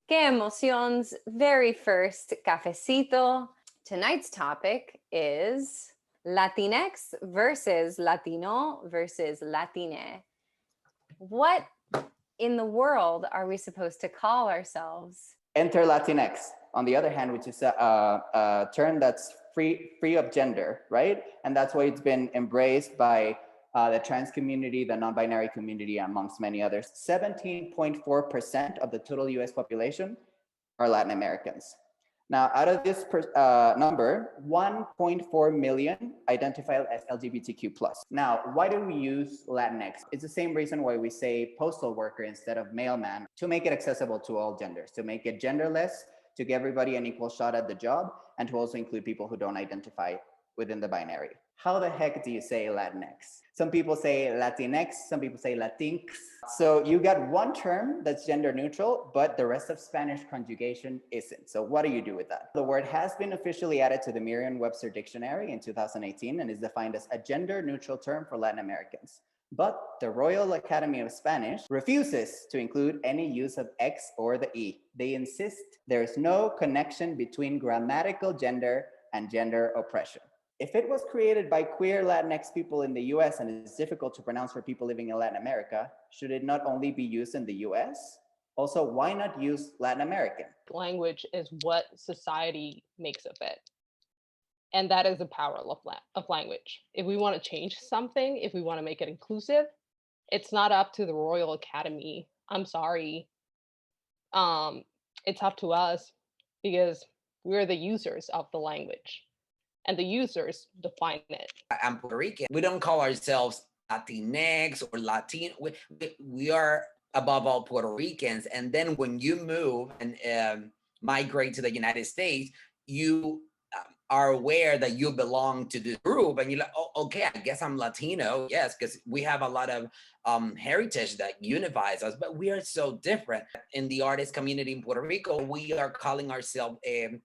Quemoción's very first Cafecito. Tonight's topic is Latinx versus Latino versus Latine. What in the world are we supposed to call ourselves? Enter Latinx, on the other hand, which is a term that's free of gender, right? And that's why it's been embraced by the trans community, the non-binary community, amongst many others. 17.4% of the total US population are Latin Americans. Now, out of this number, 1.4 million identify as LGBTQ+. Now, why do we use Latinx? It's the same reason why we say postal worker instead of mailman, to make it accessible to all genders, to make it genderless, to give everybody an equal shot at the job, and to also include people who don't identify within the binary. How the heck do you say Latinx? Some people say Latinx, some people say Latinx. So you got one term that's gender neutral, but the rest of Spanish conjugation isn't. So what do you do with that? The word has been officially added to the Merriam-Webster dictionary in 2018 and is defined as a gender neutral term for Latin Americans. But the Royal Academy of Spanish refuses to include any use of X or the E. They insist there is no connection between grammatical gender and gender oppression. If it was created by queer Latinx people in the US and is difficult to pronounce for people living in Latin America, should it not only be used in the US? Also, why not use Latin American? Language is what society makes of it. And that is the power of language. If we want to change something, if we want to make it inclusive, it's not up to the Royal Academy. I'm sorry. It's up to us because we're the users of the language. And the users define it. I'm Puerto Rican. We don't call ourselves Latinx or Latino. We are above all Puerto Ricans. And then when you move and migrate to the United States, you are aware that you belong to this group, and you're like, oh, okay, I guess I'm Latino. Yes, because we have a lot of heritage that unifies us, but we are so different. In the artist community in Puerto Rico, we are calling ourselves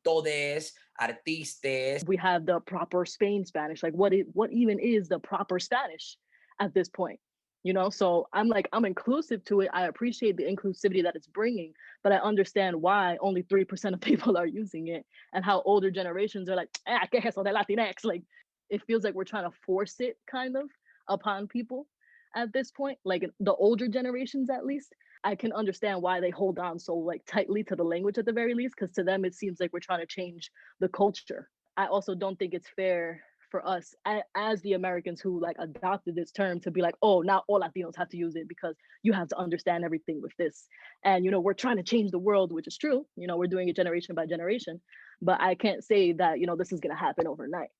todes, artistas. We have the proper Spain Spanish. Like what even is the proper Spanish at this point? You know, so I'm inclusive to it. I appreciate the inclusivity that it's bringing, but I understand why only 3% of people are using it, and how older generations are like, ¿qué es eso de Latinx? Like, it feels like we're trying to force it kind of upon people at this point, like the older generations at least. I can understand why they hold on so like tightly to the language at the very least, because to them it seems like we're trying to change the culture. I also don't think it's fair for us as the Americans who like adopted this term to be like, oh, now all Latinos have to use it because you have to understand everything with this. And, you know, we're trying to change the world, which is true. You know, we're doing it generation by generation, but I can't say that, you know, this is going to happen overnight.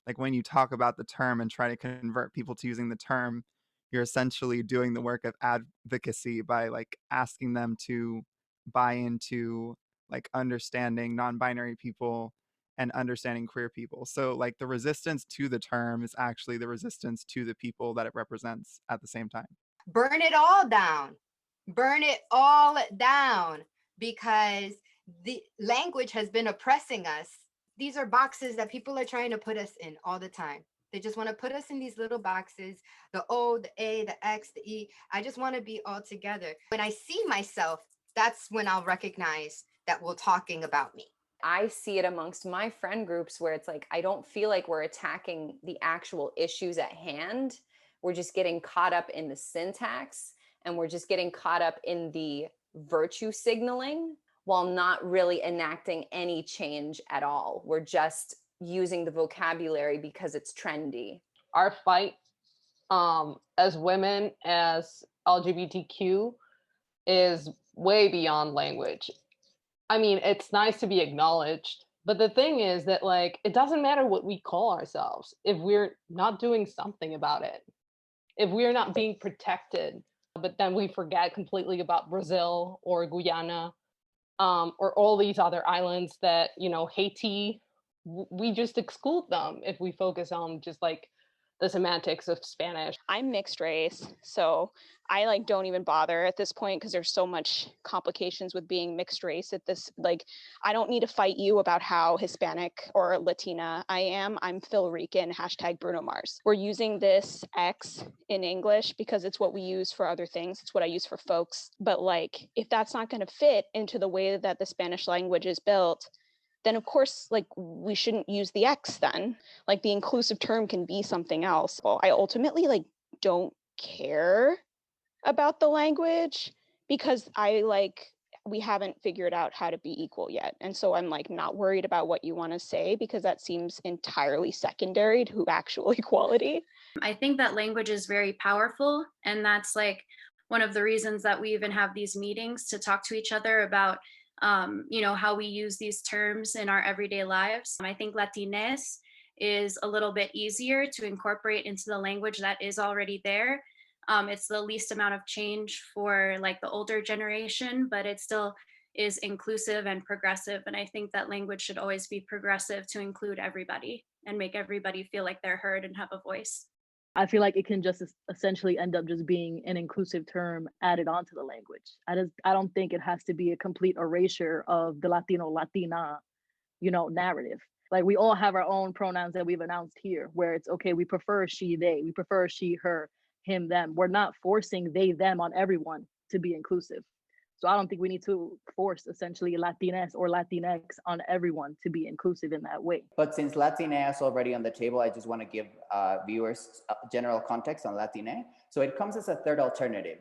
Like when you talk about the term and try to convert people to using the term, you're essentially doing the work of advocacy by like asking them to buy into like understanding non-binary people and understanding queer people. So like the resistance to the term is actually the resistance to the people that it represents at the same time. Burn it all down. Burn it all down, because the language has been oppressing us. These are boxes that people are trying to put us in all the time. They just want to put us in these little boxes, the O, the A, the X, the E. I just want to be all together. When I see myself, that's when I'll recognize that we're talking about me. I see it amongst my friend groups where it's like, I don't feel like we're attacking the actual issues at hand. We're just getting caught up in the syntax, and we're just getting caught up in the virtue signaling while not really enacting any change at all. We're just using the vocabulary because it's trendy. Our fight as women, as LGBTQ, is way beyond language. I mean, it's nice to be acknowledged, but the thing is that like, it doesn't matter what we call ourselves if we're not doing something about it, if we're not being protected. But then we forget completely about Brazil or Guyana, or all these other islands that, you know, Haiti, we just exclude them if we focus on just like the semantics of Spanish. I'm mixed race, so I like don't even bother at this point because there's so much complications with being mixed race at this. Like, I don't need to fight you about how Hispanic or Latina I am. I'm Phil Rican, hashtag Bruno Mars. We're using this X in English because it's what we use for other things. It's what I use for folks. But like, if that's not going to fit into the way that the Spanish language is built, then of course, like, we shouldn't use the X then. Like, the inclusive term can be something else. Well, I ultimately like don't care about the language because we haven't figured out how to be equal yet. And so I'm like not worried about what you want to say because that seems entirely secondary to actual equality. I think that language is very powerful, and that's like one of the reasons that we even have these meetings to talk to each other about how we use these terms in our everyday lives. I think Latinx is a little bit easier to incorporate into the language that is already there. It's the least amount of change for like the older generation, but it still is inclusive and progressive. And I think that language should always be progressive to include everybody and make everybody feel like they're heard and have a voice. I feel like it can just essentially end up just being an inclusive term added onto the language. I don't think it has to be a complete erasure of the Latino, Latina, narrative. Like, we all have our own pronouns that we've announced here, where it's okay, we prefer she, they, we prefer she, her, him, them. We're not forcing they, them on everyone to be inclusive. So I don't think we need to force essentially Latinx or Latinx on everyone to be inclusive in that way. But since Latina is already on the table, I just want to give viewers general context on Latina. So it comes as a third alternative,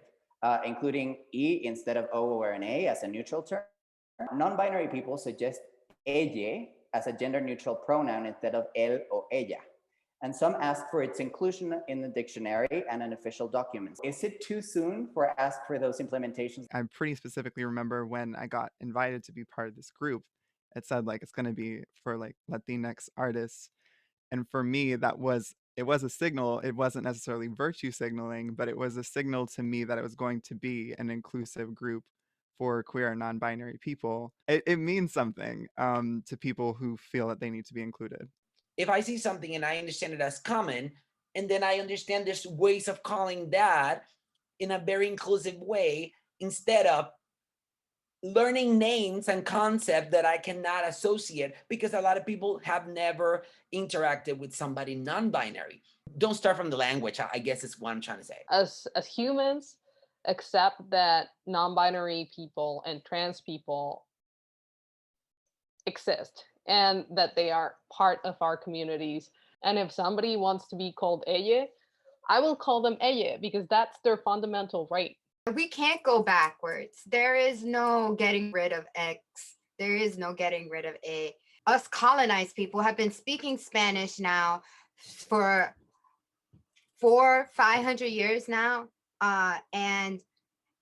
including E instead of O or an A as a neutral term. Non-binary people suggest ella as a gender-neutral pronoun instead of él or ella. And some ask for its inclusion in the dictionary and in official documents. Is it too soon for ask for those implementations? I pretty specifically remember when I got invited to be part of this group, it said like it's going to be for like Latinx artists. And for me, it was a signal. It wasn't necessarily virtue signaling, but it was a signal to me that it was going to be an inclusive group for queer and non-binary people. It means something to people who feel that they need to be included. If I see something and I understand it as common, and then I understand there's ways of calling that in a very inclusive way, instead of learning names and concepts that I cannot associate, because a lot of people have never interacted with somebody non-binary. Don't start from the language, I guess is what I'm trying to say. As humans, accept that non-binary people and trans people exist and that they are part of our communities. And if somebody wants to be called ella, I will call them ella because that's their fundamental right. We can't go backwards. There is no getting rid of X. There is no getting rid of A. Us colonized people have been speaking Spanish now for 400-500 years now. And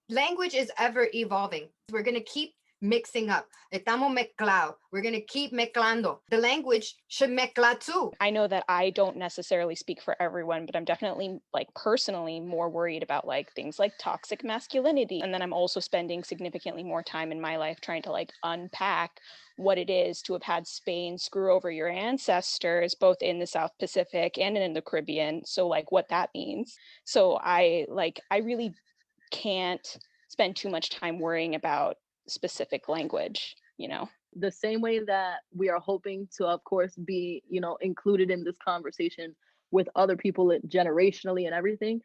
language is ever evolving. We're going to keep mixing up. Estamos mezclados. We're going to keep mezclando. The language should mezcla too. I know that I don't necessarily speak for everyone, but I'm definitely like personally more worried about like things like toxic masculinity. And then I'm also spending significantly more time in my life trying to like unpack what it is to have had Spain screw over your ancestors, both in the South Pacific and in the Caribbean. So like what that means. So I really can't spend too much time worrying about specific language, The same way that we are hoping to, of course, be, included in this conversation with other people generationally and everything,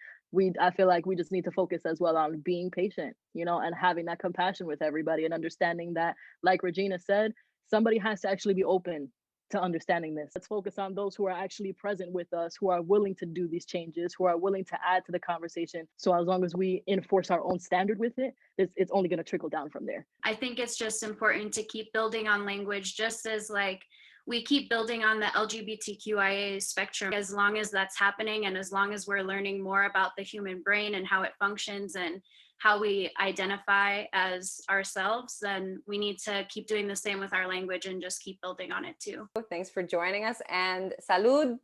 I feel like we just need to focus as well on being patient, and having that compassion with everybody and understanding that, like Regina said, somebody has to actually be open to understanding this. Let's focus on those who are actually present with us, who are willing to do these changes, who are willing to add to the conversation. So as long as we enforce our own standard with it, it's only going to trickle down from there. I think it's just important to keep building on language, just as like we keep building on the LGBTQIA spectrum. As long as that's happening, and as long as we're learning more about the human brain and how it functions and how we identify as ourselves, then we need to keep doing the same with our language and just keep building on it too. Thanks for joining us, and salud.